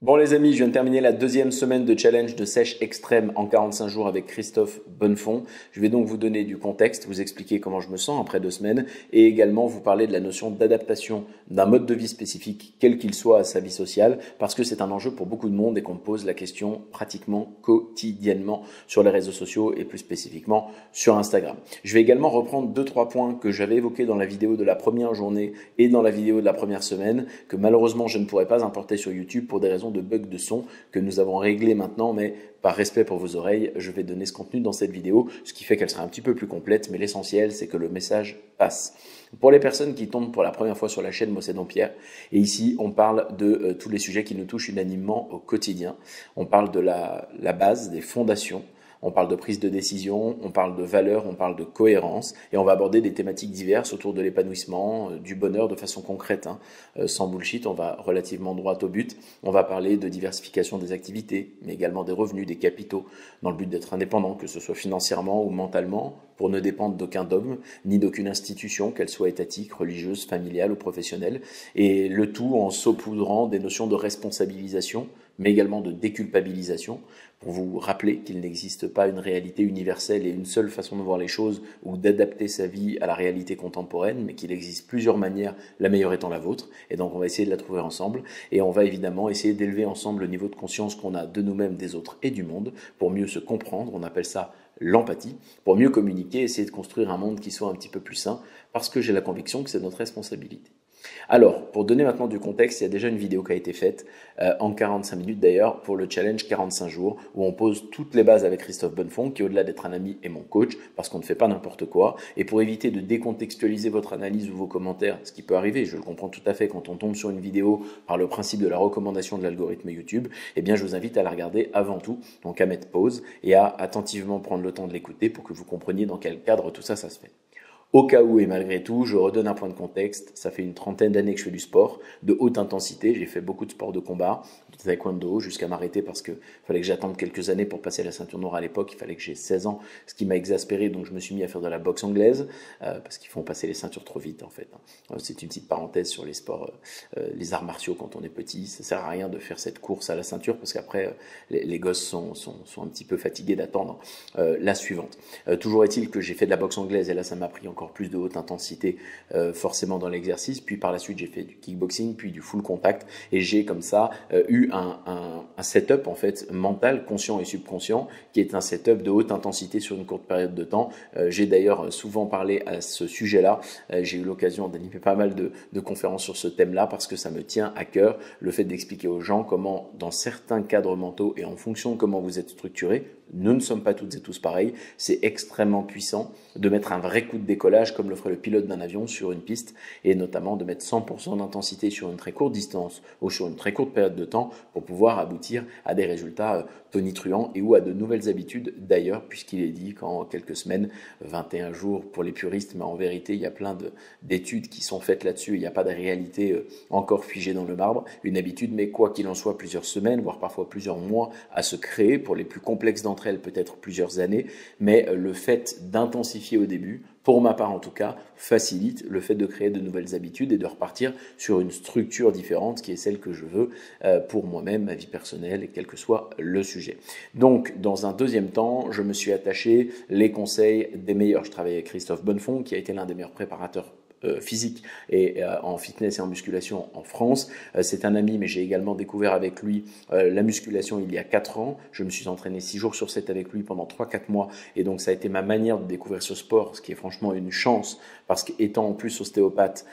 Bon les amis, je viens de terminer la deuxième semaine de challenge de sèche extrême en 45 jours avec Christophe Bonnefond. Je vais donc vous donner du contexte, vous expliquer comment je me sens après 2 semaines et également vous parler de la notion d'adaptation d'un mode de vie spécifique, quel qu'il soit à sa vie sociale, parce que c'est un enjeu pour beaucoup de monde et qu'on me pose la question pratiquement quotidiennement sur les réseaux sociaux et plus spécifiquement sur Instagram. Je vais également reprendre 2-3 points que j'avais évoqués dans la vidéo de la première journée et dans la vidéo de la première semaine, que malheureusement je ne pourrais pas importer sur YouTube pour des raisons de bugs de son que nous avons réglé maintenant, mais par respect pour vos oreilles, je vais donner ce contenu dans cette vidéo, ce qui fait qu'elle sera un petit peu plus complète, mais l'essentiel, c'est que le message passe. Pour les personnes qui tombent pour la première fois sur la chaîne, moi c'est Dampierre, et ici on parle de tous les sujets qui nous touchent unanimement au quotidien. On parle de la base, des fondations. On parle de prise de décision, on parle de valeur, on parle de cohérence et on va aborder des thématiques diverses autour de l'épanouissement, du bonheur de façon concrète, sans bullshit, on va relativement droit au but. On va parler de diversification des activités, mais également des revenus, des capitaux, dans le but d'être indépendant, que ce soit financièrement ou mentalement, pour ne dépendre d'aucun dogme, ni d'aucune institution, qu'elle soit étatique, religieuse, familiale ou professionnelle, et le tout en saupoudrant des notions de responsabilisation, mais également de déculpabilisation, pour vous rappeler qu'il n'existe pas une réalité universelle et une seule façon de voir les choses ou d'adapter sa vie à la réalité contemporaine, mais qu'il existe plusieurs manières, la meilleure étant la vôtre, et donc on va essayer de la trouver ensemble, et on va évidemment essayer d'élever ensemble le niveau de conscience qu'on a de nous-mêmes, des autres et du monde, pour mieux se comprendre, on appelle ça l'empathie, pour mieux communiquer, essayer de construire un monde qui soit un petit peu plus sain, parce que j'ai la conviction que c'est notre responsabilité. Alors, pour donner maintenant du contexte, il y a déjà une vidéo qui a été faite en 45 minutes d'ailleurs pour le challenge 45 jours où on pose toutes les bases avec Christophe Bonnefond qui au-delà d'être un ami est mon coach parce qu'on ne fait pas n'importe quoi et pour éviter de décontextualiser votre analyse ou vos commentaires, ce qui peut arriver, je le comprends tout à fait quand on tombe sur une vidéo par le principe de la recommandation de l'algorithme YouTube, eh bien je vous invite à la regarder avant tout, donc à mettre pause et à attentivement prendre le temps de l'écouter pour que vous compreniez dans quel cadre tout ça se fait. Au cas où et malgré tout, je redonne un point de contexte. Ça fait une trentaine d'années que je fais du sport de haute intensité. J'ai fait beaucoup de sports de combat, de taekwondo, jusqu'à m'arrêter parce que fallait que j'attende quelques années pour passer la ceinture noire à l'époque. Il fallait que j'ai 16 ans, ce qui m'a exaspéré. Donc je me suis mis à faire de la boxe anglaise parce qu'ils font passer les ceintures trop vite en fait. C'est une petite parenthèse sur les sports, les arts martiaux quand on est petit. Ça sert à rien de faire cette course à la ceinture parce qu'après les gosses sont un petit peu fatigués d'attendre la suivante. Toujours est-il que j'ai fait de la boxe anglaise et là ça m'a pris encore plus de haute intensité forcément dans l'exercice, puis par la suite j'ai fait du kickboxing, puis du full contact et j'ai comme ça eu un setup en fait mental, conscient et subconscient qui est un setup de haute intensité sur une courte période de temps. J'ai d'ailleurs souvent parlé à ce sujet-là, j'ai eu l'occasion d'animer pas mal de conférences sur ce thème-là parce que ça me tient à cœur, le fait d'expliquer aux gens comment dans certains cadres mentaux et en fonction de comment vous êtes structuré, nous ne sommes pas toutes et tous pareils, c'est extrêmement puissant de mettre un vrai coup de décollage comme le ferait le pilote d'un avion sur une piste et notamment de mettre 100% d'intensité sur une très courte distance ou sur une très courte période de temps pour pouvoir aboutir à des résultats tonitruants et ou à de nouvelles habitudes d'ailleurs puisqu'il est dit qu'en quelques semaines, 21 jours pour les puristes, mais en vérité il y a plein d'études qui sont faites là-dessus, il n'y a pas de réalité encore figée dans le marbre, une habitude mais quoi qu'il en soit plusieurs semaines voire parfois plusieurs mois à se créer pour les plus complexes d'entre elles peut-être plusieurs années, mais le fait d'intensifier au début, pour ma part en tout cas, facilite le fait de créer de nouvelles habitudes et de repartir sur une structure différente qui est celle que je veux pour moi-même, ma vie personnelle et quel que soit le sujet. Donc, dans un deuxième temps, je me suis attaché les conseils des meilleurs. Je travaille avec Christophe Bonnefond qui a été l'un des meilleurs préparateurs physique et en fitness et en musculation en France. C'est un ami, mais j'ai également découvert avec lui la musculation il y a 4 ans. Je me suis entraîné 6 jours sur 7 avec lui pendant 3-4 mois et donc ça a été ma manière de découvrir ce sport, ce qui est franchement une chance parce qu'étant en plus ostéopathe,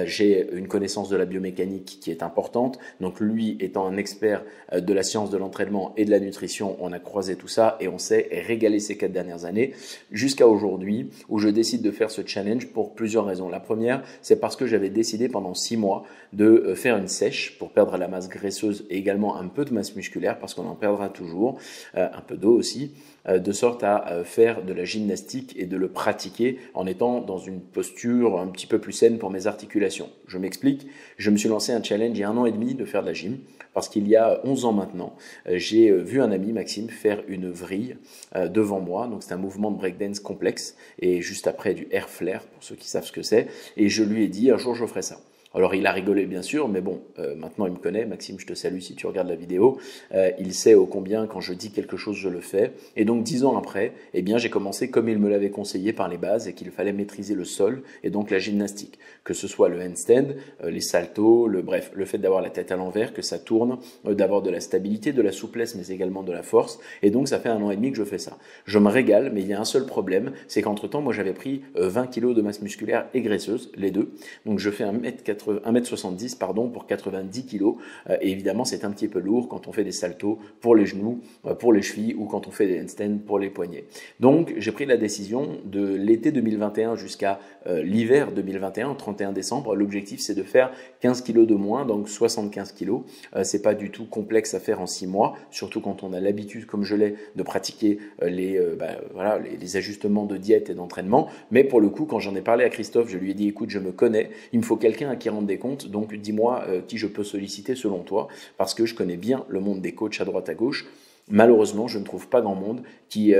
j'ai une connaissance de la biomécanique qui est importante. Donc lui étant un expert de la science de l'entraînement et de la nutrition, on a croisé tout ça et on s'est régalé ces 4 dernières années jusqu'à aujourd'hui où je décide de faire ce challenge pour plusieurs raisons. La première, c'est parce que j'avais décidé pendant 6 mois de faire une sèche pour perdre la masse graisseuse et également un peu de masse musculaire parce qu'on en perdra toujours, un peu d'eau aussi, de sorte à faire de la gymnastique et de le pratiquer en étant dans une posture un petit peu plus saine pour mes articulations. Je m'explique, je me suis lancé un challenge il y a 1 an et demi de faire de la gym parce qu'il y a 11 ans maintenant, j'ai vu un ami, Maxime, faire une vrille devant moi. Donc c'est un mouvement de breakdance complexe et juste après du air flare pour ceux qui savent ce que c'est. Et je lui ai dit un jour je ferai ça. Alors il a rigolé bien sûr, mais bon, maintenant il me connaît. Maxime, je te salue si tu regardes la vidéo. Il sait ô combien quand je dis quelque chose, je le fais. Et donc 10 ans après, eh bien j'ai commencé comme il me l'avait conseillé par les bases et qu'il fallait maîtriser le sol et donc la gymnastique. Que ce soit le handstand, les saltos, bref, le fait d'avoir la tête à l'envers, que ça tourne, d'avoir de la stabilité, de la souplesse, mais également de la force. Et donc ça fait 1 an et demi que je fais ça. Je me régale, mais il y a un seul problème, c'est qu'entre-temps, moi j'avais pris 20 kilos de masse musculaire et graisseuse, les deux. Donc je fais 1m70 pour 90 kilos. Et évidemment, c'est un petit peu lourd quand on fait des saltos pour les genoux, pour les chevilles ou quand on fait des handstands pour les poignets. Donc j'ai pris la décision de l'été 2021 jusqu'à l'hiver 2021, 31 décembre. L'objectif c'est de faire 15 kilos de moins, donc 75 kilos. C'est pas du tout complexe à faire en 6 mois, surtout quand on a l'habitude, comme je l'ai, de pratiquer les ajustements de diète et d'entraînement. Mais pour le coup, quand j'en ai parlé à Christophe, je lui ai dit, écoute, je me connais, il me faut quelqu'un à qui rendre des comptes, donc dis-moi qui je peux solliciter selon toi, parce que je connais bien le monde des coachs à droite à gauche. Malheureusement, je ne trouve pas grand monde qui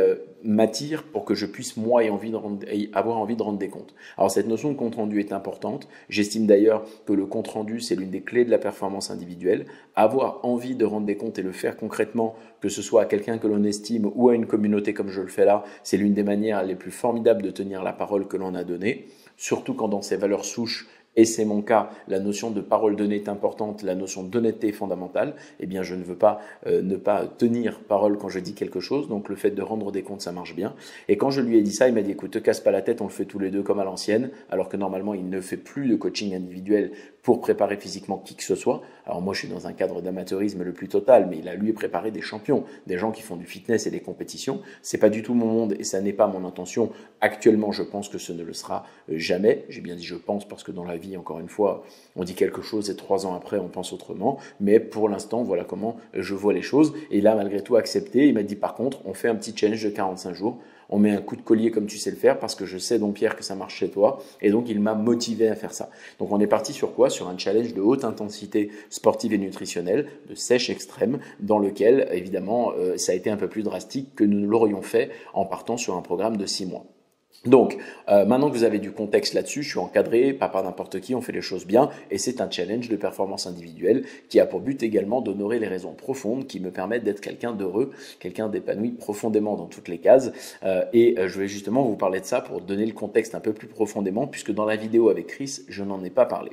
m'attire pour que je puisse, moi, avoir envie de rendre des comptes. Alors, cette notion de compte-rendu est importante. J'estime d'ailleurs que le compte-rendu, c'est l'une des clés de la performance individuelle. Avoir envie de rendre des comptes et le faire concrètement, que ce soit à quelqu'un que l'on estime ou à une communauté comme je le fais là, c'est l'une des manières les plus formidables de tenir la parole que l'on a donnée, surtout quand dans ses valeurs souches, et c'est mon cas, la notion de parole donnée est importante, la notion d'honnêteté est fondamentale, eh bien je ne veux pas ne pas tenir parole quand je dis quelque chose, donc le fait de rendre des comptes, ça marche bien. Et quand je lui ai dit ça, il m'a dit, écoute, te casse pas la tête, on le fait tous les deux comme à l'ancienne, alors que normalement il ne fait plus de coaching individuel pour préparer physiquement qui que ce soit. Alors moi je suis dans un cadre d'amateurisme le plus total, mais il a lui préparé des champions, des gens qui font du fitness et des compétitions. C'est pas du tout mon monde et ça n'est pas mon intention. Actuellement, je pense que ce ne le sera jamais. J'ai bien dit je pense parce que dans la vie, encore une fois, on dit quelque chose et 3 ans après, on pense autrement. Mais pour l'instant, voilà comment je vois les choses. Et il a malgré tout accepté. Il m'a dit par contre, on fait un petit challenge de 45 jours. On met un coup de collier comme tu sais le faire parce que je sais, donc Pierre, que ça marche chez toi. Et donc, il m'a motivé à faire ça. Donc, on est parti sur quoi? Sur un challenge de haute intensité sportive et nutritionnelle, de sèche extrême, dans lequel, évidemment, ça a été un peu plus drastique que nous l'aurions fait en partant sur un programme de 6 mois. Donc, maintenant que vous avez du contexte là-dessus, je suis encadré, pas par n'importe qui, on fait les choses bien, et c'est un challenge de performance individuelle qui a pour but également d'honorer les raisons profondes qui me permettent d'être quelqu'un d'heureux, quelqu'un d'épanoui profondément dans toutes les cases. Je vais justement vous parler de ça pour donner le contexte un peu plus profondément, puisque dans la vidéo avec Chris, je n'en ai pas parlé.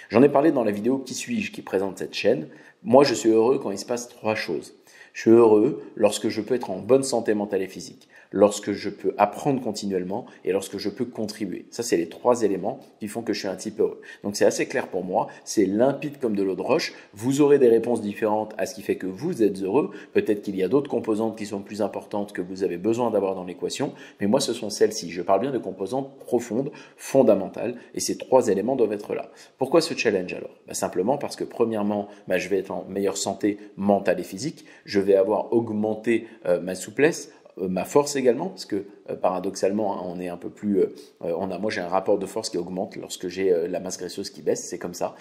J'en ai parlé dans la vidéo Qui suis-je qui présente cette chaîne. Moi, je suis heureux quand il se passe 3 choses. Je suis heureux lorsque je peux être en bonne santé mentale et physique, lorsque je peux apprendre continuellement et lorsque je peux contribuer. Ça, c'est les 3 éléments qui font que je suis un type heureux. Donc, c'est assez clair pour moi, c'est limpide comme de l'eau de roche. Vous aurez des réponses différentes à ce qui fait que vous êtes heureux. Peut-être qu'il y a d'autres composantes qui sont plus importantes que vous avez besoin d'avoir dans l'équation, mais moi, ce sont celles-ci. Je parle bien de composantes profondes, fondamentales, et ces 3 éléments doivent être là. Pourquoi ce challenge alors? Simplement parce que premièrement, je vais être en meilleure santé mentale et physique, je vais avoir augmenté ma souplesse, ma force également, parce que paradoxalement, on est un peu plus, moi j'ai un rapport de force qui augmente lorsque j'ai la masse graisseuse qui baisse, c'est comme ça.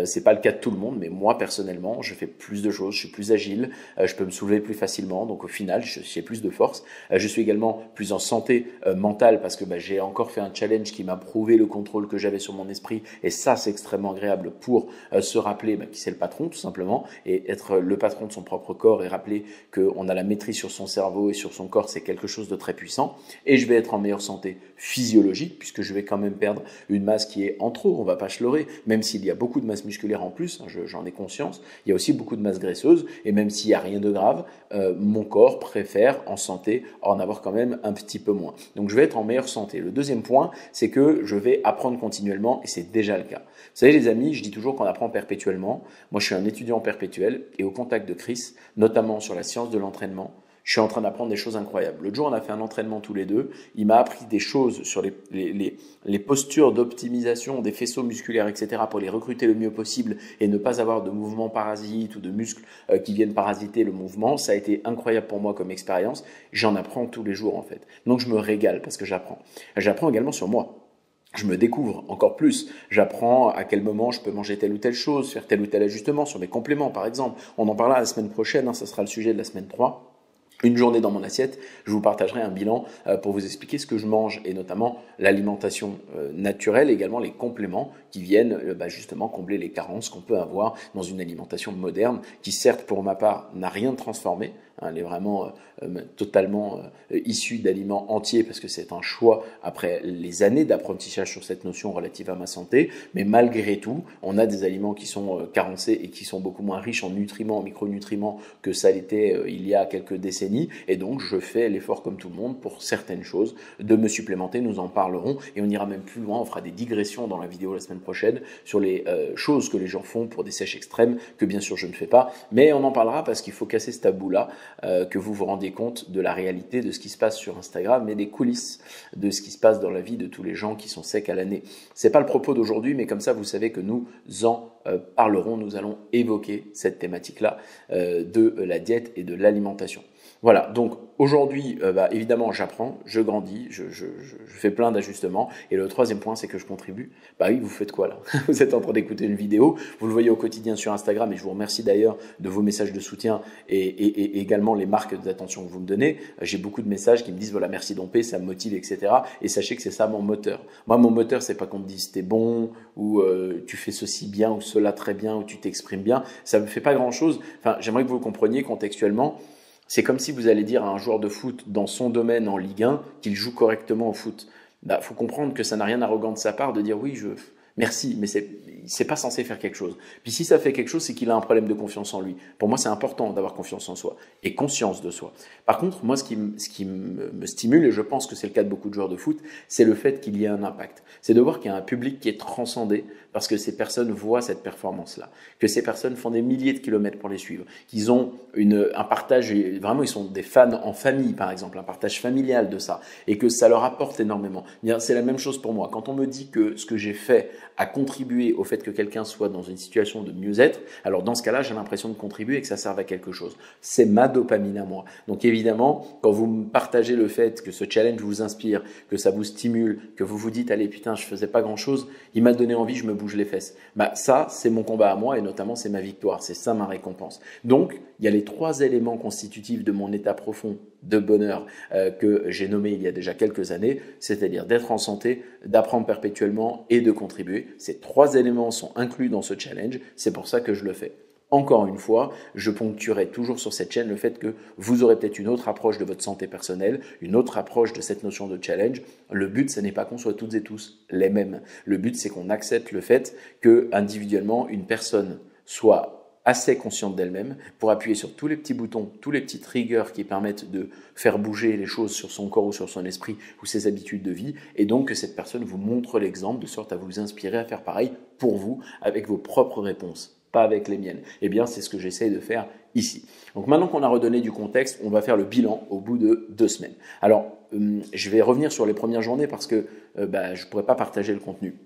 C'est pas le cas de tout le monde, mais moi personnellement, je fais plus de choses, je suis plus agile, je peux me soulever plus facilement, donc au final, j'ai plus de force. Je suis également plus en santé mentale parce que j'ai encore fait un challenge qui m'a prouvé le contrôle que j'avais sur mon esprit, et ça c'est extrêmement agréable pour se rappeler qui c'est le patron tout simplement, et être le patron de son propre corps et rappeler qu'on a la maîtrise sur son cerveau et sur son corps, c'est quelque chose de très puissant. Et je vais être en meilleure santé physiologique puisque je vais quand même perdre une masse qui est en trop, on va pas se leurrer, même s'il y a beaucoup de masse musculaire en plus, j'en ai conscience, il y a aussi beaucoup de masse graisseuse, et même s'il n'y a rien de grave, mon corps préfère en santé en avoir quand même un petit peu moins. Donc je vais être en meilleure santé. Le deuxième point, c'est que je vais apprendre continuellement, et c'est déjà le cas. Vous savez les amis, je dis toujours qu'on apprend perpétuellement. Moi je suis un étudiant perpétuel, et au contact de Chris, notamment sur la science de l'entraînement, je suis en train d'apprendre des choses incroyables. L'autre jour, on a fait un entraînement tous les deux. Il m'a appris des choses sur les postures d'optimisation des faisceaux musculaires, etc., pour les recruter le mieux possible et ne pas avoir de mouvements parasites ou de muscles qui viennent parasiter le mouvement. Ça a été incroyable pour moi comme expérience. J'en apprends tous les jours, en fait. Donc, je me régale parce que j'apprends. J'apprends également sur moi. Je me découvre encore plus. J'apprends à quel moment je peux manger telle ou telle chose, faire tel ou tel ajustement sur mes compléments, par exemple. On en parlera la semaine prochaine, ça sera le sujet de la semaine 3. une journée dans mon assiette, je vous partagerai un bilan pour vous expliquer ce que je mange et notamment l'alimentation naturelle, également les compléments qui viennent justement combler les carences qu'on peut avoir dans une alimentation moderne qui certes pour ma part n'a rien de transformé, elle est vraiment totalement issue d'aliments entiers parce que c'est un choix après les années d'apprentissage sur cette notion relative à ma santé, mais malgré tout, on a des aliments qui sont carencés et qui sont beaucoup moins riches en nutriments, en micronutriments que ça l'était il y a quelques décennies, et donc je fais l'effort comme tout le monde pour certaines choses de me supplémenter, nous en parlerons et on ira même plus loin, on fera des digressions dans la vidéo la semaine prochaine sur les choses que les gens font pour des sèches extrêmes que bien sûr je ne fais pas, mais on en parlera parce qu'il faut casser ce tabou-là, que vous vous rendiez compte de la réalité de ce qui se passe sur Instagram et des coulisses de ce qui se passe dans la vie de tous les gens qui sont secs à l'année. C'est pas le propos d'aujourd'hui, mais comme ça vous savez que nous en parlerons, nous allons évoquer cette thématique-là de la diète et de l'alimentation. Voilà, donc aujourd'hui, évidemment, j'apprends, je grandis, je fais plein d'ajustements. Et le troisième point, c'est que je contribue. Bah oui, vous faites quoi là? Vous êtes en train d'écouter une vidéo, vous le voyez au quotidien sur Instagram, et je vous remercie d'ailleurs de vos messages de soutien et également les marques d'attention que vous me donnez. J'ai beaucoup de messages qui me disent, voilà, merci Dompé, ça me motive, etc. Et sachez que c'est ça mon moteur. Moi, mon moteur, c'est pas qu'on me dise t'es bon, ou tu fais ceci bien, ou cela très bien, ou tu t'exprimes bien. Ça me fait pas grand-chose. Enfin, j'aimerais que vous le compreniez contextuellement. C'est comme si vous allez dire à un joueur de foot dans son domaine en Ligue 1 qu'il joue correctement au foot. Faut comprendre que ça n'a rien d'arrogant de sa part de dire oui, merci, mais c'est pas censé faire quelque chose. Puis si ça fait quelque chose, c'est qu'il a un problème de confiance en lui. Pour moi, c'est important d'avoir confiance en soi et conscience de soi. Par contre, moi, ce qui me stimule, et je pense que c'est le cas de beaucoup de joueurs de foot, c'est le fait qu'il y ait un impact. C'est de voir qu'il y a un public qui est transcendé parce que ces personnes voient cette performance-là, que ces personnes font des milliers de kilomètres pour les suivre, qu'ils ont un partage, vraiment ils sont des fans en famille par exemple, un partage familial de ça, et que ça leur apporte énormément. Bien, c'est la même chose pour moi. Quand on me dit que ce que j'ai fait a contribué au fait que quelqu'un soit dans une situation de mieux-être, alors dans ce cas-là, j'ai l'impression de contribuer et que ça serve à quelque chose. C'est ma dopamine à moi. Donc évidemment, quand vous me partagez le fait que ce challenge vous inspire, que ça vous stimule, que vous vous dites, allez putain, je faisais pas grand-chose, il m'a donné envie, je me bouge les fesses. Ça, c'est mon combat à moi et notamment c'est ma victoire, c'est ça ma récompense. Donc, il y a les 3 éléments constitutifs de mon état profond de bonheur que j'ai nommé il y a déjà quelques années, c'est-à-dire d'être en santé, d'apprendre perpétuellement et de contribuer. Ces 3 éléments sont inclus dans ce challenge, c'est pour ça que je le fais. Encore une fois, je ponctuerai toujours sur cette chaîne le fait que vous aurez peut-être une autre approche de votre santé personnelle, une autre approche de cette notion de challenge. Le but, ce n'est pas qu'on soit toutes et tous les mêmes. Le but, c'est qu'on accepte le fait que individuellement, une personne soit assez consciente d'elle-même pour appuyer sur tous les petits boutons, tous les petits triggers qui permettent de faire bouger les choses sur son corps ou sur son esprit ou ses habitudes de vie, et donc que cette personne vous montre l'exemple de sorte à vous inspirer à faire pareil pour vous avec vos propres réponses, pas avec les miennes. Eh bien, c'est ce que j'essaie de faire ici. Donc maintenant qu'on a redonné du contexte, on va faire le bilan au bout de 2 semaines. Alors, je vais revenir sur les premières journées parce que je ne pourrais pas partager le contenu.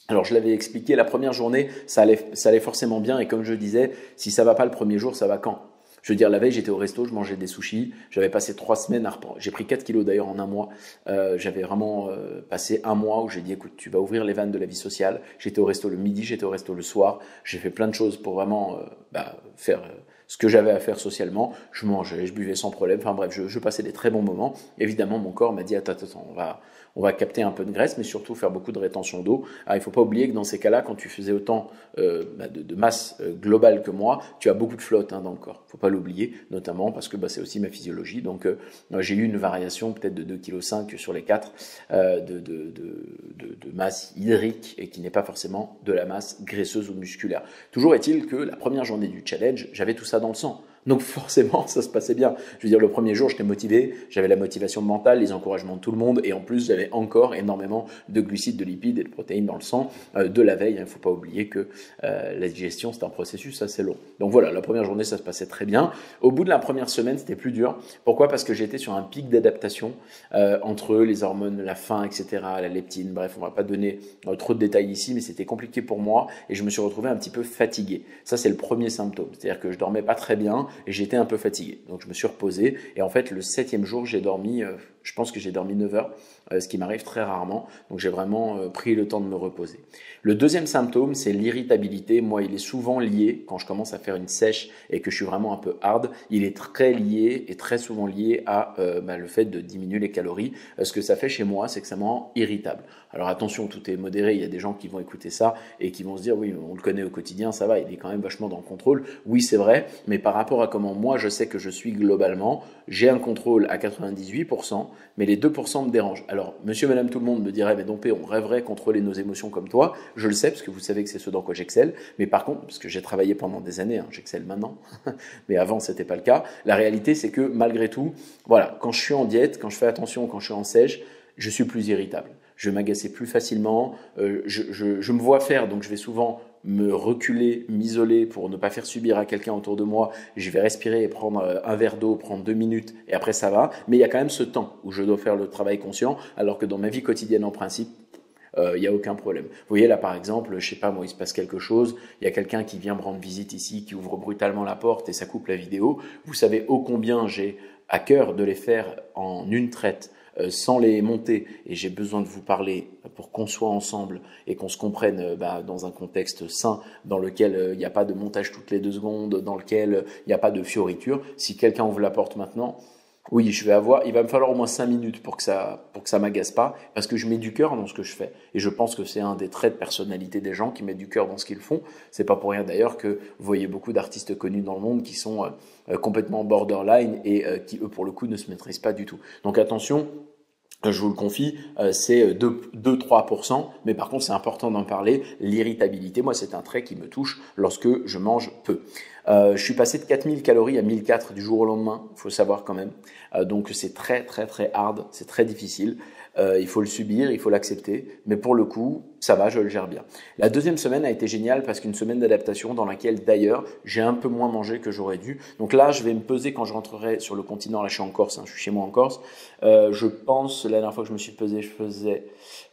Alors, je l'avais expliqué, la première journée, ça allait forcément bien. Et comme je disais, si ça va pas le premier jour, ça va quand? Je veux dire, la veille, j'étais au resto, je mangeais des sushis. J'avais passé 3 semaines à reprendre. J'ai pris 4 kilos d'ailleurs en un mois. J'avais vraiment passé un mois où j'ai dit, écoute, tu vas ouvrir les vannes de la vie sociale. J'étais au resto le midi, j'étais au resto le soir. J'ai fait plein de choses pour vraiment faire ce que j'avais à faire socialement. Je mangeais, je buvais sans problème. Enfin bref, je passais des très bons moments. Évidemment, mon corps m'a dit, attends, on va capter un peu de graisse, mais surtout faire beaucoup de rétention d'eau. Alors, il ne faut pas oublier que dans ces cas-là, quand tu faisais autant de masse globale que moi, tu as beaucoup de flotte dans le corps. Il ne faut pas l'oublier, notamment parce que c'est aussi ma physiologie. Donc, j'ai eu une variation peut-être de 2,5 kg sur les 4 de masse hydrique et qui n'est pas forcément de la masse graisseuse ou musculaire. Toujours est-il que la première journée du challenge, j'avais tout ça dans le sang. Donc forcément, ça se passait bien. Je veux dire, le premier jour, j'étais motivé, j'avais la motivation mentale, les encouragements de tout le monde, et en plus, j'avais encore énormément de glucides, de lipides et de protéines dans le sang de la veille. Il ne faut pas oublier que la digestion, c'est un processus assez long. Donc voilà, la première journée, ça se passait très bien. Au bout de la première semaine, c'était plus dur. Pourquoi? Parce que j'étais sur un pic d'adaptation entre les hormones, la faim, etc., la leptine. Bref, on ne va pas donner trop de détails ici, mais c'était compliqué pour moi et je me suis retrouvé un petit peu fatigué. Ça, c'est le premier symptôme. C'est-à-dire que je dormais pas très bien. et j'étais un peu fatigué. Donc je me suis reposé et en fait le 7e jour j'ai dormi, je pense que j'ai dormi 9 heures, ce qui m'arrive très rarement. Donc j'ai vraiment pris le temps de me reposer. Le deuxième symptôme, c'est l'irritabilité. Moi, il est souvent lié, quand je commence à faire une sèche et que je suis vraiment un peu hard, il est très lié et très souvent lié à le fait de diminuer les calories. Ce que ça fait chez moi, c'est que ça me rend irritable. Alors attention, tout est modéré. Il y a des gens qui vont écouter ça et qui vont se dire, oui, on le connaît au quotidien, ça va, il est quand même vachement dans le contrôle. Oui, c'est vrai, mais par rapport à comment moi je sais que je suis globalement, j'ai un contrôle à 98%, mais les 2% me dérangent. Alors, monsieur, madame, tout le monde me dirait, mais Dompé, on rêverait contrôler nos émotions comme toi. Je le sais, parce que vous savez que c'est ce dans quoi j'excelle. Mais par contre, parce que j'ai travaillé pendant des années, j'excelle maintenant, mais avant, c'était pas le cas. La réalité, c'est que malgré tout, voilà, quand je suis en diète, quand je fais attention, quand je suis en sèche, je suis plus irritable. Je vais m'agacer plus facilement. Je me vois faire, donc je vais souvent me reculer, m'isoler pour ne pas faire subir à quelqu'un autour de moi. Je vais respirer et prendre un verre d'eau, prendre 2 minutes et après ça va. Mais il y a quand même ce temps où je dois faire le travail conscient, alors que dans ma vie quotidienne en principe, il n'y a aucun problème. Vous voyez là par exemple, je sais pas moi, il se passe quelque chose, il y a quelqu'un qui vient me rendre visite ici, qui ouvre brutalement la porte et ça coupe la vidéo. Vous savez ô combien j'ai à cœur de les faire en une traite, sans les monter, et j'ai besoin de vous parler pour qu'on soit ensemble et qu'on se comprenne dans un contexte sain, dans lequel il n'y a pas de montage toutes les 2 secondes, dans lequel il n'y a pas de fioriture. Si quelqu'un ouvre la porte maintenant, oui, il va me falloir au moins 5 minutes pour que ça m'agace pas, parce que je mets du cœur dans ce que je fais. Et je pense que c'est un des traits de personnalité des gens qui mettent du cœur dans ce qu'ils font. C'est pas pour rien d'ailleurs que vous voyez beaucoup d'artistes connus dans le monde qui sont complètement borderline et qui eux pour le coup ne se maîtrisent pas du tout. Donc attention, je vous le confie, c'est 2-3%, mais par contre c'est important d'en parler. L'irritabilité, moi c'est un trait qui me touche lorsque je mange peu. Je suis passé de 4000 calories à 1004 du jour au lendemain, il faut savoir quand même. Donc c'est très très très hard, c'est très difficile. Il faut le subir, il faut l'accepter, mais pour le coup, ça va, je le gère bien. La deuxième semaine a été géniale parce qu'une semaine d'adaptation dans laquelle d'ailleurs j'ai un peu moins mangé que j'aurais dû. Donc là, je vais me peser quand je rentrerai sur le continent. Là, je suis en Corse, je suis chez moi en Corse. Je pense, la dernière fois que je me suis pesé, je faisais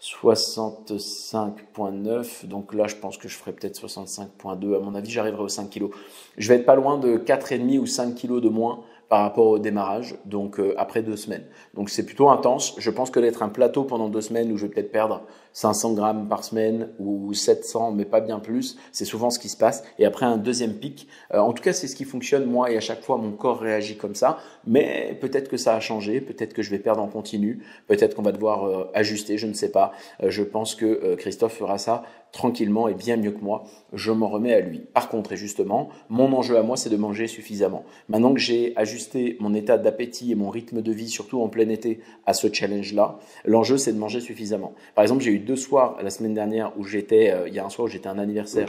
65,9. Donc là, je pense que je ferai peut-être 65,2. À mon avis, j'arriverai aux 5 kilos. Je vais être pas loin de 4,5 ou 5 kilos de moins par rapport au démarrage, donc après 2 semaines. Donc c'est plutôt intense. Je pense que d'être un plateau pendant 2 semaines où je vais peut-être perdre 500 grammes par semaine ou 700, mais pas bien plus, c'est souvent ce qui se passe. Et après un deuxième pic, en tout cas c'est ce qui fonctionne moi et à chaque fois mon corps réagit comme ça. Mais peut-être que ça a changé, peut-être que je vais perdre en continu, peut-être qu'on va devoir ajuster, je ne sais pas. Je pense que Christophe fera ça tranquillement et bien mieux que moi. Je m'en remets à lui. Par contre, et justement, mon enjeu à moi, c'est de manger suffisamment. Maintenant que j'ai ajusté mon état d'appétit et mon rythme de vie, surtout en plein été, à ce challenge-là, l'enjeu, c'est de manger suffisamment. Par exemple, j'ai eu 2 soirs la semaine dernière où j'étais, il y a un soir où j'étais à un anniversaire,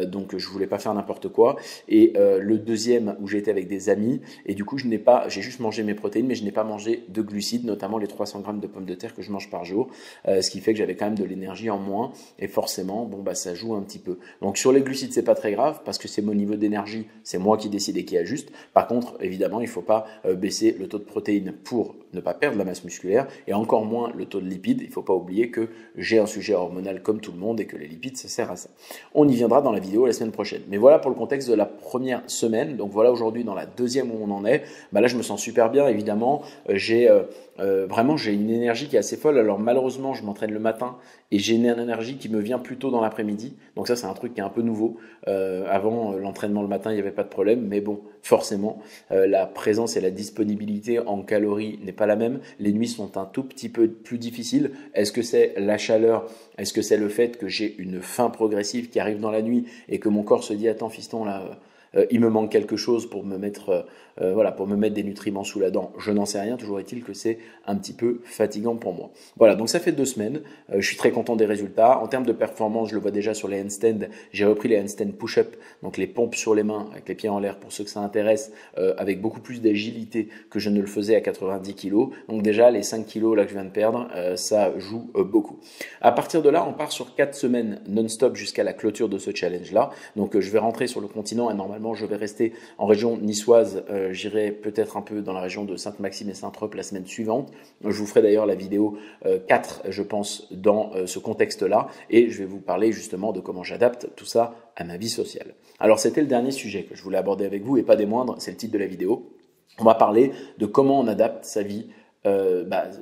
donc je voulais pas faire n'importe quoi, et le deuxième où j'étais avec des amis, et du coup, j'ai juste mangé mes protéines, mais je n'ai pas mangé de glucides, notamment les 300 grammes de pommes de terre que je mange par jour, ce qui fait que j'avais quand même de l'énergie en moins, et forcément, ça joue un petit peu. Donc sur les glucides, c'est pas très grave parce que c'est mon niveau d'énergie, c'est moi qui décide et qui ajuste. Par contre, évidemment, il faut pas baisser le taux de protéines pour ne pas perdre la masse musculaire et encore moins le taux de lipides. Il faut pas oublier que j'ai un sujet hormonal comme tout le monde et que les lipides, ça sert à ça. On y viendra dans la vidéo la semaine prochaine. Mais voilà pour le contexte de la première semaine. Donc voilà aujourd'hui dans la deuxième où on en est. Là, je me sens super bien, évidemment. J'ai une énergie qui est assez folle. Alors malheureusement, je m'entraîne le matin et j'ai une énergie qui me vient plutôt dans l'après-midi. Donc ça, c'est un truc qui est un peu nouveau. Avant, l'entraînement le matin, il n'y avait pas de problème. Mais bon, forcément, la présence et la disponibilité en calories n'est pas la même. Les nuits sont un tout petit peu plus difficiles. Est-ce que c'est la chaleur? Est-ce que c'est le fait que j'ai une faim progressive qui arrive dans la nuit et que mon corps se dit « Attends, fiston, là… il me manque quelque chose pour me mettre des nutriments sous la dent. Je n'en sais rien, toujours est-il que c'est un petit peu fatigant pour moi. Voilà, donc ça fait 2 semaines. Je suis très content des résultats. En termes de performance, je le vois déjà sur les handstands. J'ai repris les handstands push-up, donc les pompes sur les mains avec les pieds en l'air pour ceux que ça intéresse, avec beaucoup plus d'agilité que je ne le faisais à 90 kg. Donc déjà, les 5 kg là que je viens de perdre, ça joue beaucoup. À partir de là, on part sur 4 semaines non-stop jusqu'à la clôture de ce challenge-là. Donc je vais rentrer sur le continent et normalement, je vais rester en région niçoise. J'irai peut-être un peu dans la région de Sainte-Maxime et Saint-Trope la semaine suivante. Je vous ferai d'ailleurs la vidéo 4, je pense, dans ce contexte-là. Et je vais vous parler justement de comment j'adapte tout ça à ma vie sociale. Alors c'était le dernier sujet que je voulais aborder avec vous et pas des moindres, c'est le titre de la vidéo. On va parler de comment on adapte sa vie,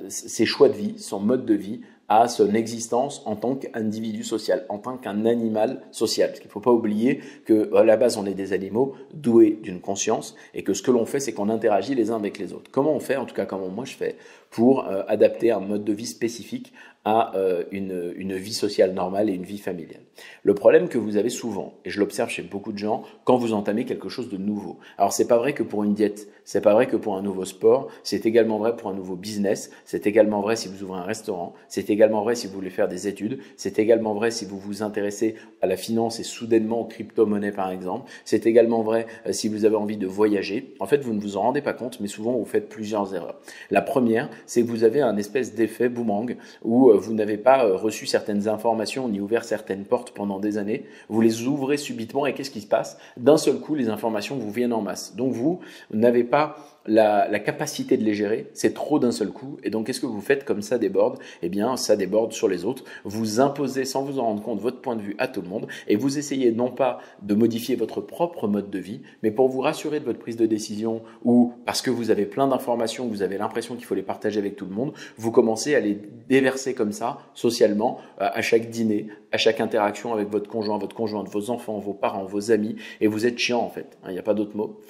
ses choix de vie, son mode de vie à son existence en tant qu'individu social, en tant qu'un animal social. Parce qu'il ne faut pas oublier qu'à la base, on est des animaux doués d'une conscience et que ce que l'on fait, c'est qu'on interagit les uns avec les autres. Comment on fait, en tout cas comment moi je fais, pour adapter un mode de vie spécifique à une vie sociale normale et une vie familiale. Le problème que vous avez souvent, et je l'observe chez beaucoup de gens, quand vous entamez quelque chose de nouveau. Alors c'est pas vrai que pour une diète, c'est pas vrai que pour un nouveau sport, c'est également vrai pour un nouveau business, c'est également vrai si vous ouvrez un restaurant, c'est également vrai si vous voulez faire des études, c'est également vrai si vous vous intéressez à la finance et soudainement aux crypto-monnaies par exemple, c'est également vrai si vous avez envie de voyager. En fait, vous ne vous en rendez pas compte, mais souvent vous faites plusieurs erreurs. La première, c'est que vous avez un espèce d'effet boomerang où vous n'avez pas reçu certaines informations ni ouvert certaines portes pendant des années, vous les ouvrez subitement et qu'est-ce qui se passe? D'un seul coup, les informations vous viennent en masse. Donc vous n'avez pas la capacité de les gérer, c'est trop d'un seul coup. Et donc, qu'est-ce que vous faites comme ça déborde? Eh bien, ça déborde sur les autres. Vous imposez sans vous en rendre compte votre point de vue à tout le monde et vous essayez non pas de modifier votre propre mode de vie, mais pour vous rassurer de votre prise de décision ou parce que vous avez plein d'informations, vous avez l'impression qu'il faut les partager avec tout le monde, vous commencez à les déverser comme ça, socialement, à chaque dîner, à chaque interaction avec votre conjointe, vos enfants, vos parents, vos amis, et vous êtes chiant en fait. Il n'y a pas d'autre mot.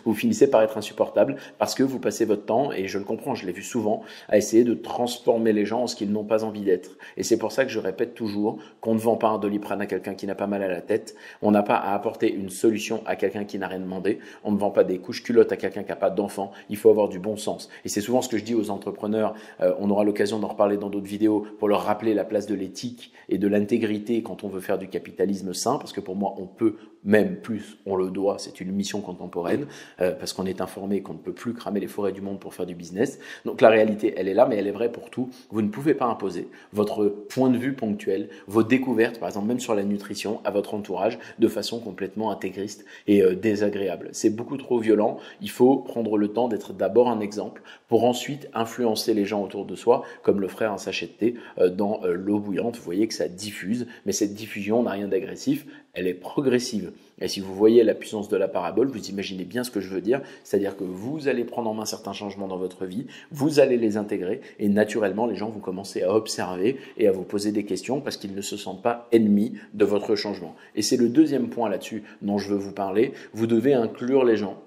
Vous finissez par être insupportable parce que vous passez votre temps, et je le comprends, je l'ai vu souvent, à essayer de transformer les gens en ce qu'ils n'ont pas envie d'être. Et c'est pour ça que je répète toujours qu'on ne vend pas un Doliprane à quelqu'un qui n'a pas mal à la tête, on n'a pas à apporter une solution à quelqu'un qui n'a rien demandé, on ne vend pas des couches culottes à quelqu'un qui n'a pas d'enfant, il faut avoir du bon sens. Et c'est souvent ce que je dis aux entrepreneurs, on aura l'occasion d'en reparler dans d'autres vidéos, pour leur rappeler la place de l'éthique et de l'intégrité quand on veut faire du capitalisme sain, parce que pour moi on peut, même plus on le doit, c'est une mission contemporaine, parce qu'on est informé qu'on ne peut plus cramer les forêts du monde pour faire du business. Donc la réalité elle est là, mais elle est vraie pour tout. Vous ne pouvez pas imposer votre point de vue ponctuel, vos découvertes par exemple même sur la nutrition à votre entourage de façon complètement intégriste et désagréable. C'est beaucoup trop violent, il faut prendre le temps d'être d'abord un exemple pour ensuite influencer les gens autour de soi, comme le ferait un sachet de thé dans l'eau bouillante. Vous voyez que ça diffuse, mais cette diffusion n'a rien d'agressif, elle est progressive. Et si vous voyez la puissance de la parabole, vous imaginez bien ce que je veux dire, c'est-à-dire que vous allez prendre en main certains changements dans votre vie, vous allez les intégrer, et naturellement, les gens vont commencer à observer et à vous poser des questions parce qu'ils ne se sentent pas ennemis de votre changement. Et c'est le deuxième point là-dessus dont je veux vous parler, vous devez inclure les gens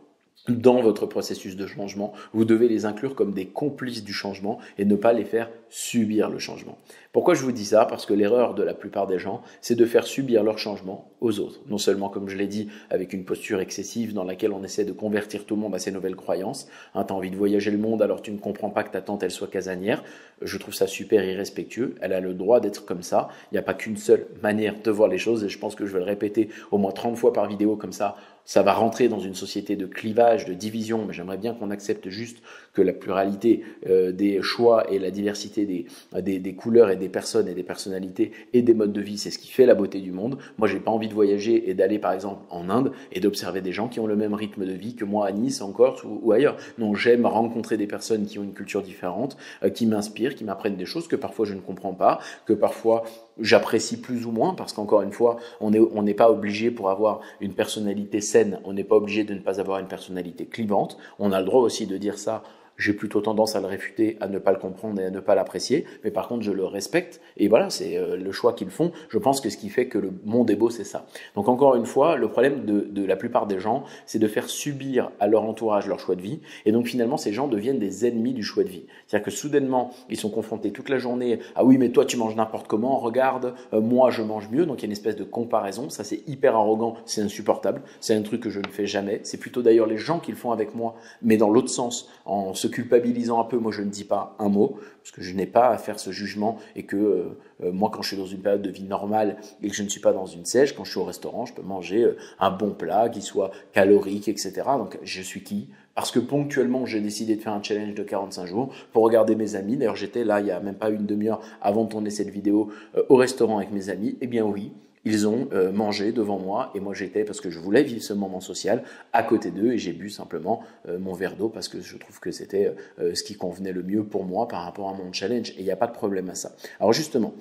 dans votre processus de changement, vous devez les inclure comme des complices du changement et ne pas les faire subir le changement. Pourquoi je vous dis ça? Parce que l'erreur de la plupart des gens, c'est de faire subir leur changement aux autres. Non seulement, comme je l'ai dit, avec une posture excessive dans laquelle on essaie de convertir tout le monde à ses nouvelles croyances. Hein, t'as envie de voyager le monde alors tu ne comprends pas que ta tante elle soit casanière. Je trouve ça super irrespectueux. Elle a le droit d'être comme ça. Il n'y a pas qu'une seule manière de voir les choses et je pense que je vais le répéter au moins 30 fois par vidéo comme ça. Ça va rentrer dans une société de clivage, de division, mais j'aimerais bien qu'on accepte juste que la pluralité des choix et la diversité des couleurs et des personnes et des personnalités et des modes de vie, c'est ce qui fait la beauté du monde. Moi, j'ai pas envie de voyager et d'aller par exemple en Inde et d'observer des gens qui ont le même rythme de vie que moi à Nice, en Corse ou ailleurs. Non, j'aime rencontrer des personnes qui ont une culture différente, qui m'inspirent, qui m'apprennent des choses que parfois je ne comprends pas, que parfois j'apprécie plus ou moins, parce qu'encore une fois, on n'est pas obligé pour avoir une personnalité saine, on n'est pas obligé de ne pas avoir une personnalité clivante. On a le droit aussi de dire ça. J'ai plutôt tendance à le réfuter, à ne pas le comprendre et à ne pas l'apprécier. Mais par contre, je le respecte. Et voilà, c'est le choix qu'ils font. Je pense que ce qui fait que le monde est beau, c'est ça. Donc encore une fois, le problème de la plupart des gens, c'est de faire subir à leur entourage leur choix de vie. Et donc finalement, ces gens deviennent des ennemis du choix de vie. C'est-à-dire que soudainement, ils sont confrontés toute la journée. Ah oui, mais toi, tu manges n'importe comment. Regarde, moi, je mange mieux. Donc il y a une espèce de comparaison. Ça, c'est hyper arrogant. C'est insupportable. C'est un truc que je ne fais jamais. C'est plutôt d'ailleurs les gens qui le font avec moi, mais dans l'autre sens, en se culpabilisant un peu. Moi, je ne dis pas un mot, parce que je n'ai pas à faire ce jugement et que moi, quand je suis dans une période de vie normale et que je ne suis pas dans une sèche, quand je suis au restaurant, je peux manger un bon plat qui soit calorique, etc. Donc, je suis qui? Parce que ponctuellement, j'ai décidé de faire un challenge de 45 jours pour regarder mes amis. D'ailleurs, j'étais là, il n'y a même pas une demi-heure avant de tourner cette vidéo, au restaurant avec mes amis. Eh bien oui, ils ont mangé devant moi et moi j'étais, parce que je voulais vivre ce moment social, à côté d'eux et j'ai bu simplement mon verre d'eau parce que je trouve que c'était ce qui convenait le mieux pour moi par rapport à mon challenge et il n'y a pas de problème à ça. Alors justement,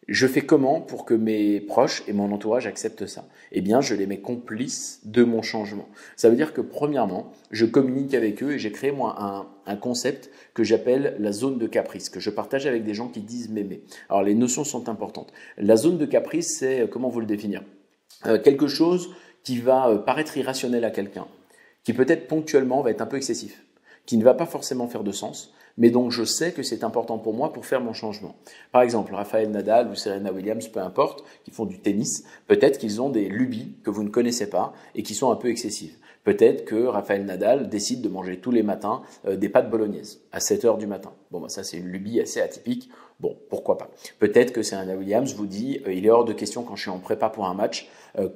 Je fais comment pour que mes proches et mon entourage acceptent ça? Eh bien, je les mets complices de mon changement. Ça veut dire que premièrement, je communique avec eux et j'ai créé moi un concept que j'appelle la zone de caprice, que je partage avec des gens qui disent m'aimer. Alors, les notions sont importantes. La zone de caprice, c'est, comment vous le définir? Quelque chose qui va paraître irrationnel à quelqu'un, qui peut-être ponctuellement va être un peu excessif, qui ne va pas forcément faire de sens, mais donc je sais que c'est important pour moi pour faire mon changement. Par exemple, Rafael Nadal ou Serena Williams, peu importe, qui font du tennis, peut-être qu'ils ont des lubies que vous ne connaissez pas et qui sont un peu excessives. Peut-être que Rafael Nadal décide de manger tous les matins des pâtes bolognaises à 7 heures du matin. Bon, bah ça c'est une lubie assez atypique. Bon, pourquoi pas. Peut-être que Serena Williams vous dit il est hors de question quand je suis en prépa pour un match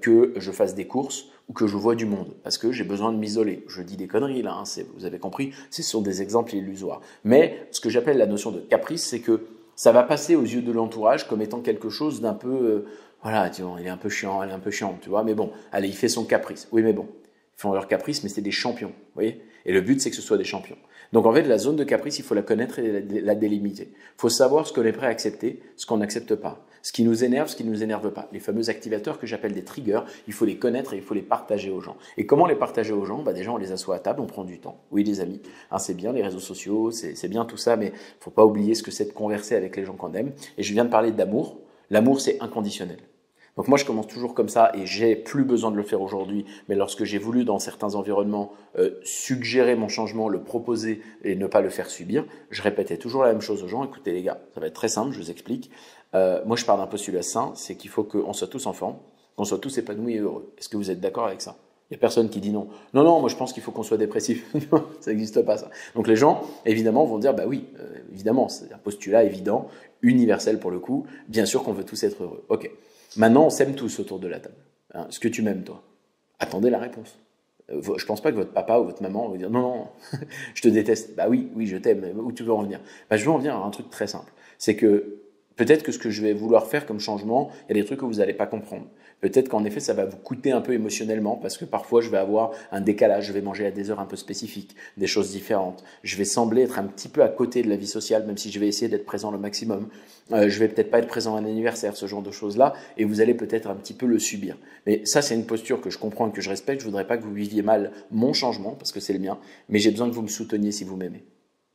que je fasse des courses ou que je vois du monde, parce que j'ai besoin de m'isoler. Je dis des conneries là, hein, vous avez compris, ce sont des exemples illusoires. Mais ce que j'appelle la notion de caprice, c'est que ça va passer aux yeux de l'entourage comme étant quelque chose d'un peu, voilà, tu vois, il est un peu chiant, elle est un peu chiante, tu vois, mais bon, allez, il fait son caprice. Oui, mais bon, ils font leur caprice, mais c'est des champions, vous voyez. Et le but, c'est que ce soit des champions. Donc en fait, la zone de caprice, il faut la connaître et la délimiter. Il faut savoir ce qu'on est prêt à accepter, ce qu'on n'accepte pas, ce qui nous énerve, ce qui ne nous énerve pas. Les fameux activateurs que j'appelle des triggers, il faut les connaître et il faut les partager aux gens. Et comment les partager aux gens? Déjà, on les assoit à table, on prend du temps. Oui, les amis, hein, c'est bien les réseaux sociaux, c'est bien tout ça, mais il ne faut pas oublier ce que c'est de converser avec les gens qu'on aime. Et je viens de parler d'amour. L'amour, c'est inconditionnel. Donc moi, je commence toujours comme ça et j'ai plus besoin de le faire aujourd'hui. Mais lorsque j'ai voulu, dans certains environnements, suggérer mon changement, le proposer et ne pas le faire subir, je répétais toujours la même chose aux gens. Écoutez les gars, ça va être très simple, je vous explique. Moi, je pars d'un postulat sain, c'est qu'il faut qu'on soit tous enfants, qu'on soit tous épanouis et heureux. Est-ce que vous êtes d'accord avec ça? Il n'y a personne qui dit non. Non, non, moi je pense qu'il faut qu'on soit dépressif. Ça n'existe pas ça. Donc les gens, évidemment, vont dire, bah oui, évidemment, c'est un postulat évident, universel pour le coup. Bien sûr qu'on veut tous être heureux. Ok. Maintenant, on s'aime tous autour de la table. Hein, est-ce que tu m'aimes, toi? Attendez la réponse. Je ne pense pas que votre papa ou votre maman va dire non, non, je te déteste. Bah oui, oui, je t'aime. Où tu veux en venir? Bah, je veux en venir à un truc très simple. C'est que peut-être que ce que je vais vouloir faire comme changement, il y a des trucs que vous n'allez pas comprendre. Peut-être qu'en effet, ça va vous coûter un peu émotionnellement parce que parfois, je vais avoir un décalage. Je vais manger à des heures un peu spécifiques, des choses différentes. Je vais sembler être un petit peu à côté de la vie sociale, même si je vais essayer d'être présent le maximum. Je vais peut-être pas être présent à un anniversaire, ce genre de choses-là, et vous allez peut-être un petit peu le subir. Mais ça, c'est une posture que je comprends et que je respecte. Je voudrais pas que vous viviez mal mon changement parce que c'est le mien, mais j'ai besoin que vous me souteniez si vous m'aimez.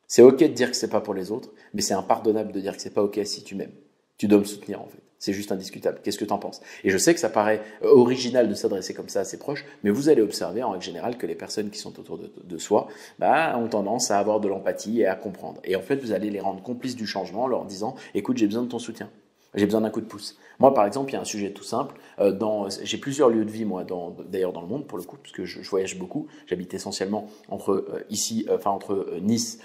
C'est ok de dire que c'est pas pour les autres, mais c'est impardonnable de dire que c'est pas ok si tu m'aimes. Tu dois me soutenir en fait. C'est juste indiscutable. Qu'est-ce que tu en penses? Et je sais que ça paraît original de s'adresser comme ça à ses proches, mais vous allez observer en règle générale que les personnes qui sont autour de soi ont tendance à avoir de l'empathie et à comprendre. Et en fait, vous allez les rendre complices du changement en leur disant « Écoute, j'ai besoin de ton soutien. J'ai besoin d'un coup de pouce. » Moi, par exemple, il y a un sujet tout simple. J'ai plusieurs lieux de vie, moi, d'ailleurs dans le monde, pour le coup, parce que je voyage beaucoup. J'habite essentiellement entre Nice,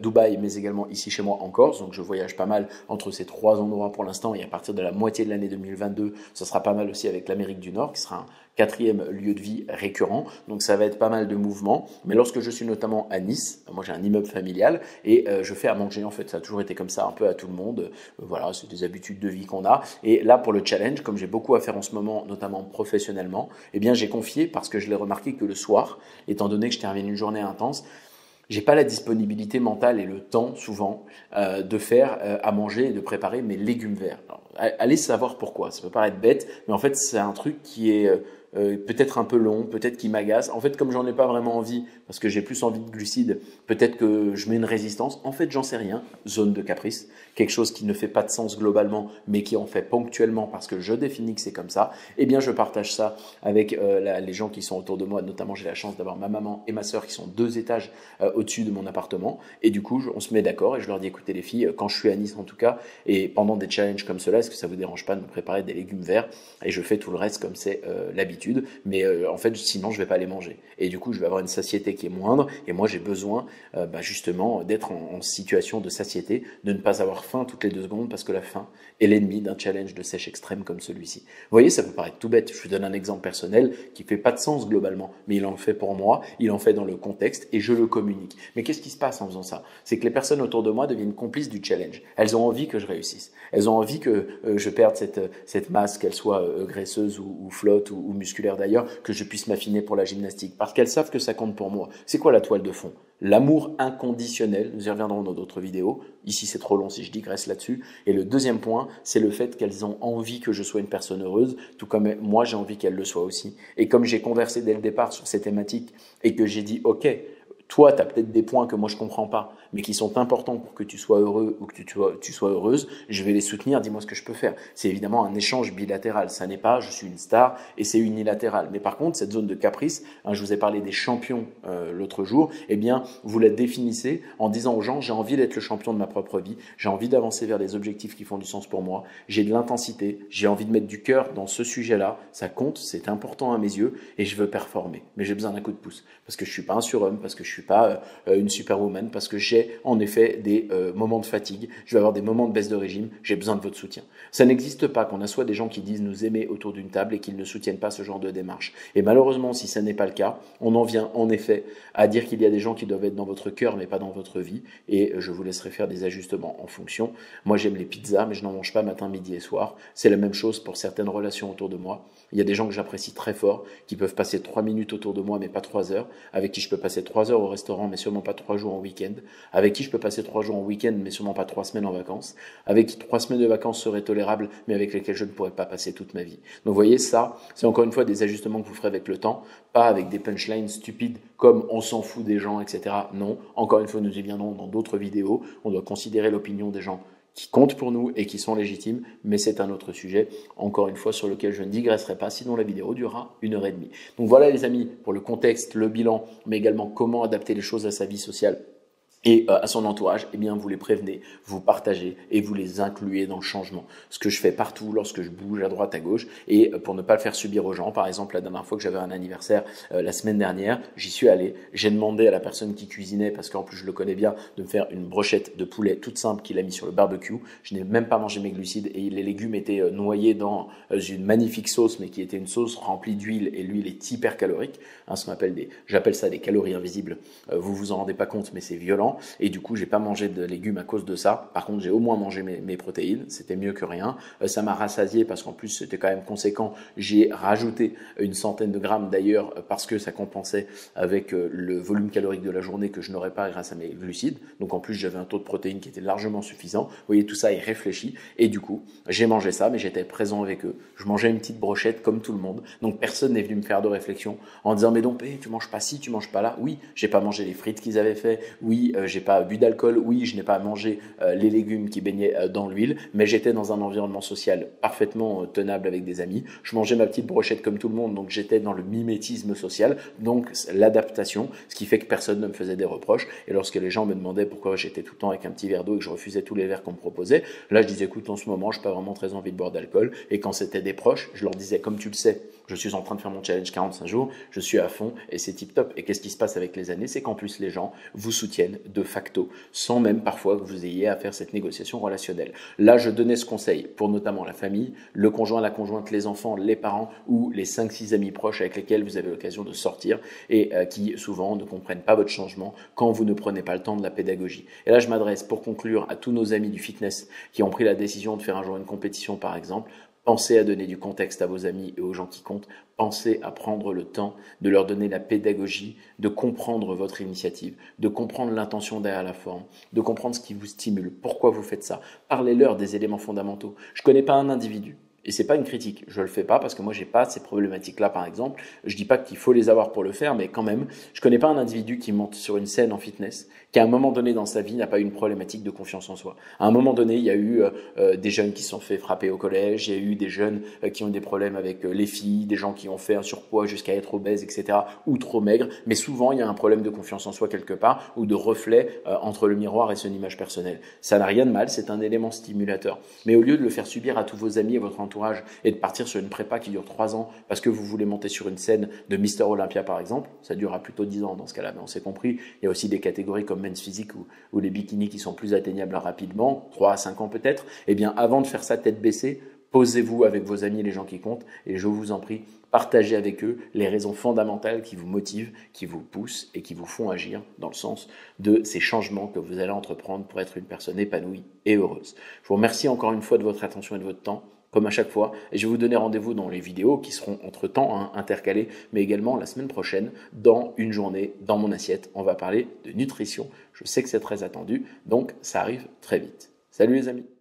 Dubaï, mais également ici chez moi en Corse. Donc, je voyage pas mal entre ces trois endroits pour l'instant. Et à partir de la moitié de l'année 2022, ça sera pas mal aussi avec l'Amérique du Nord, qui sera un quatrième lieu de vie récurrent. Donc, ça va être pas mal de mouvements. Mais lorsque je suis notamment à Nice, moi, j'ai un immeuble familial et je fais à manger. En fait, ça a toujours été comme ça, un peu à tout le monde. Voilà, c'est des habitudes de vie qu'on a. Et là, pour le challenge, comme j'ai beaucoup à faire en ce moment, notamment professionnellement, eh bien, j'ai confié, parce que je l'ai remarqué que le soir, étant donné que je termine une journée intense, j'ai pas la disponibilité mentale et le temps, souvent, de faire à manger et de préparer mes légumes verts. Alors, allez savoir pourquoi. Ça peut paraître bête, mais en fait, c'est un truc qui est peut-être un peu long, peut-être qui m'agace. En fait, comme j'en ai pas vraiment envie, parce que j'ai plus envie de glucides, peut-être que je mets une résistance. En fait, j'en sais rien. Zone de caprice. Quelque chose qui ne fait pas de sens globalement, mais qui en fait ponctuellement parce que je définis que c'est comme ça. Eh bien, je partage ça avec les gens qui sont autour de moi. Notamment, j'ai la chance d'avoir ma maman et ma sœur qui sont 2 étages au-dessus de mon appartement. Et du coup, on se met d'accord et je leur dis, écoutez les filles, quand je suis à Nice en tout cas, et pendant des challenges comme cela, est-ce que ça vous dérange pas de me préparer des légumes verts? Et je fais tout le reste comme c'est l'habitude. Mais en fait, sinon, je vais pas les manger. Et du coup, je vais avoir une satiété qui est moindre. Et moi, j'ai besoin justement d'être en situation de satiété, de ne pas avoir faim toutes les 2 secondes, parce que la faim est l'ennemi d'un challenge de sèche extrême comme celui-ci. Vous voyez, ça peut paraître tout bête. Je vous donne un exemple personnel qui fait pas de sens globalement, mais il en fait pour moi, il en fait dans le contexte et je le communique. Mais qu'est-ce qui se passe en faisant ça? C'est que les personnes autour de moi deviennent complices du challenge. Elles ont envie que je réussisse. Elles ont envie que je perde cette masse, qu'elle soit graisseuse ou flotte ou musculaire d'ailleurs, que je puisse m'affiner pour la gymnastique. Parce qu'elles savent que ça compte pour moi. C'est quoi la toile de fond? L'amour inconditionnel, nous y reviendrons dans d'autres vidéos. Ici, c'est trop long si je digresse là-dessus. Et le deuxième point, c'est le fait qu'elles ont envie que je sois une personne heureuse, tout comme moi, j'ai envie qu'elles le soient aussi. Et comme j'ai conversé dès le départ sur ces thématiques et que j'ai dit, OK, toi, tu as peut-être des points que moi je comprends pas, mais qui sont importants pour que tu sois heureux ou que tu sois heureuse, je vais les soutenir, dis-moi ce que je peux faire. C'est évidemment un échange bilatéral, ça n'est pas je suis une star et c'est unilatéral. Mais par contre, cette zone de caprice, je vous ai parlé des champions l'autre jour, eh bien, vous la définissez en disant aux gens, j'ai envie d'être le champion de ma propre vie, j'ai envie d'avancer vers des objectifs qui font du sens pour moi, j'ai de l'intensité, j'ai envie de mettre du cœur dans ce sujet-là, ça compte, c'est important à mes yeux et je veux performer. Mais j'ai besoin d'un coup de pouce parce que je suis pas un surhomme, parce que je suis pas une superwoman, parce que j'ai en effet des moments de fatigue, je vais avoir des moments de baisse de régime, j'ai besoin de votre soutien. Ça n'existe pas qu'on assoie des gens qui disent nous aimer autour d'une table et qu'ils ne soutiennent pas ce genre de démarche. Et malheureusement, si ça n'est pas le cas, on en vient en effet à dire qu'il y a des gens qui doivent être dans votre cœur mais pas dans votre vie et je vous laisserai faire des ajustements en fonction. Moi, j'aime les pizzas, mais je n'en mange pas matin, midi et soir. C'est la même chose pour certaines relations autour de moi. Il y a des gens que j'apprécie très fort, qui peuvent passer 3 minutes autour de moi, mais pas 3 heures, avec qui je peux passer 3 heures au restaurant, mais sûrement pas 3 jours en week-end, avec qui je peux passer 3 jours en week-end, mais sûrement pas 3 semaines en vacances, avec qui 3 semaines de vacances seraient tolérables, mais avec lesquelles je ne pourrais pas passer toute ma vie. Donc vous voyez, ça, c'est encore une fois des ajustements que vous ferez avec le temps, pas avec des punchlines stupides comme on s'en fout des gens, etc. Non, encore une fois, nous y viendrons dans d'autres vidéos, on doit considérer l'opinion des gens qui comptent pour nous et qui sont légitimes, mais c'est un autre sujet, encore une fois, sur lequel je ne digresserai pas, sinon la vidéo durera 1h30. Donc voilà les amis, pour le contexte, le bilan, mais également comment adapter les choses à sa vie sociale et à son entourage, eh bien vous les prévenez, vous partagez et vous les incluez dans le changement. Ce que je fais partout lorsque je bouge à droite, à gauche, et pour ne pas le faire subir aux gens. Par exemple, la dernière fois que j'avais un anniversaire, la semaine dernière, j'y suis allé, j'ai demandé à la personne qui cuisinait, parce qu'en plus je le connais bien, de me faire une brochette de poulet toute simple qu'il a mis sur le barbecue. Je n'ai même pas mangé mes glucides et les légumes étaient noyés dans une magnifique sauce, mais qui était une sauce remplie d'huile, et l'huile est hyper calorique, ce qu'on appelle j'appelle ça des calories invisibles. Vous vous en rendez pas compte, mais c'est violent. Et du coup, j'ai pas mangé de légumes à cause de ça. Par contre, j'ai au moins mangé mes protéines. C'était mieux que rien. Ça m'a rassasié parce qu'en plus, c'était quand même conséquent. J'ai rajouté une centaine de grammes d'ailleurs parce que ça compensait avec le volume calorique de la journée que je n'aurais pas grâce à mes glucides. Donc en plus, j'avais un taux de protéines qui était largement suffisant. Vous voyez, tout ça est réfléchi. Et du coup, j'ai mangé ça, mais j'étais présent avec eux. Je mangeais une petite brochette comme tout le monde. Donc personne n'est venu me faire de réflexion en disant mais donc tu manges pas ci, tu manges pas là. Oui, j'ai pas mangé les frites qu'ils avaient fait. Oui, j'ai pas bu d'alcool, oui, je n'ai pas mangé les légumes qui baignaient dans l'huile, mais j'étais dans un environnement social parfaitement tenable avec des amis. Je mangeais ma petite brochette comme tout le monde, donc j'étais dans le mimétisme social, donc l'adaptation, ce qui fait que personne ne me faisait des reproches. Et lorsque les gens me demandaient pourquoi j'étais tout le temps avec un petit verre d'eau et que je refusais tous les verres qu'on me proposait, là je disais écoute, en ce moment, je n'ai pas vraiment très envie de boire d'alcool. Et quand c'était des proches, je leur disais comme tu le sais, je suis en train de faire mon challenge 45 jours, je suis à fond et c'est tip top. Et qu'est-ce qui se passe avec les années? C'est qu'en plus les gens vous soutiennent de facto, sans même parfois que vous ayez à faire cette négociation relationnelle. Là, je donnais ce conseil pour notamment la famille, le conjoint, la conjointe, les enfants, les parents ou les 5-6 amis proches avec lesquels vous avez l'occasion de sortir et qui souvent ne comprennent pas votre changement quand vous ne prenez pas le temps de la pédagogie. Et là, je m'adresse pour conclure à tous nos amis du fitness qui ont pris la décision de faire un jour une compétition par exemple. Pensez à donner du contexte à vos amis et aux gens qui comptent. Pensez à prendre le temps de leur donner la pédagogie, de comprendre votre initiative, de comprendre l'intention derrière la forme, de comprendre ce qui vous stimule, pourquoi vous faites ça. Parlez-leur des éléments fondamentaux. Je ne connais pas un individu. Et c'est pas une critique, je le fais pas parce que moi j'ai pas ces problématiques-là par exemple. Je dis pas qu'il faut les avoir pour le faire, mais quand même, je connais pas un individu qui monte sur une scène en fitness, qui à un moment donné dans sa vie n'a pas eu une problématique de confiance en soi. À un moment donné, il y a eu des jeunes qui se sont fait frapper au collège, il y a eu des jeunes qui ont eu des problèmes avec les filles, des gens qui ont fait un surpoids jusqu'à être obèses, etc. ou trop maigres. Mais souvent, il y a un problème de confiance en soi quelque part ou de reflet entre le miroir et son image personnelle. Ça n'a rien de mal, c'est un élément stimulateur. Mais au lieu de le faire subir à tous vos amis et votre entourage, et de partir sur une prépa qui dure 3 ans parce que vous voulez monter sur une scène de Mister Olympia par exemple, ça durera plutôt 10 ans dans ce cas-là, mais on s'est compris, il y a aussi des catégories comme Men's Physique ou les bikinis qui sont plus atteignables rapidement, 3 à 5 ans peut-être. Eh bien avant de faire ça tête baissée, posez-vous avec vos amis, les gens qui comptent, et je vous en prie, partagez avec eux les raisons fondamentales qui vous motivent, qui vous poussent et qui vous font agir dans le sens de ces changements que vous allez entreprendre pour être une personne épanouie et heureuse. Je vous remercie encore une fois de votre attention et de votre temps, comme à chaque fois, et je vais vous donner rendez-vous dans les vidéos qui seront entre-temps intercalées, mais également la semaine prochaine, dans une journée, dans mon assiette. On va parler de nutrition. Je sais que c'est très attendu, donc ça arrive très vite. Salut les amis!